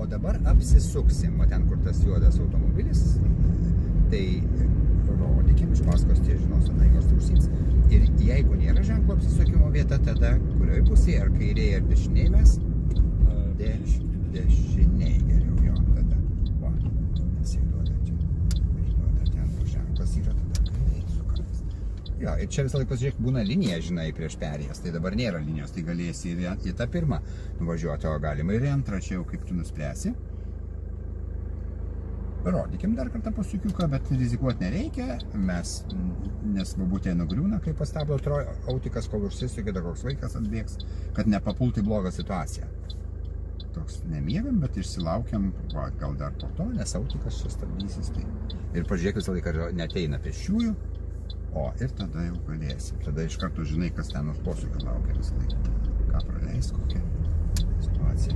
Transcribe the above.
O dabar apsisuksim, o ten, kur tas juodas automobilis, tai rodykim iš paskos, tie žinos, tada jos užsims. Ir jeigu nėra ženklo apsisukimo vieta, tada kurioje pusėje, ar kairėje, ar dešinėje mes? Dešinėje geriau, jo, tada. Va, nesiduoda čia. Ir duoda ten, kur ženklas yra, tada kairėje sukamės. Jo, ir čia visą laiką, žiūrėk, būna linija, žinai, prieš perėjas, tai dabar nėra linijos, tai galėsi ir į tą pirmą nuvažiuoti, o galima ir į antrą, čia jau kaip tu nuspręsi. Rodykim dar kartą pasukiuką, bet rizikuoti nereikia, mes nesvabutė nugriūna, kai pastablo autikas, kol užsisukia, dar koks vaikas atbėgs, kad nepapulti blogą situaciją. Toks nemiegam, bet išsilaukiam, va, gal dar po to, nes autikas čia stabdysis. Tai. Ir pažiūrėk, visą laiką neteina pėsčiųjų, o ir tada jau galėsim. Tada iš karto žinai, kas ten už posūkio laukia visą laiką. Ką praleis, kokia situacija.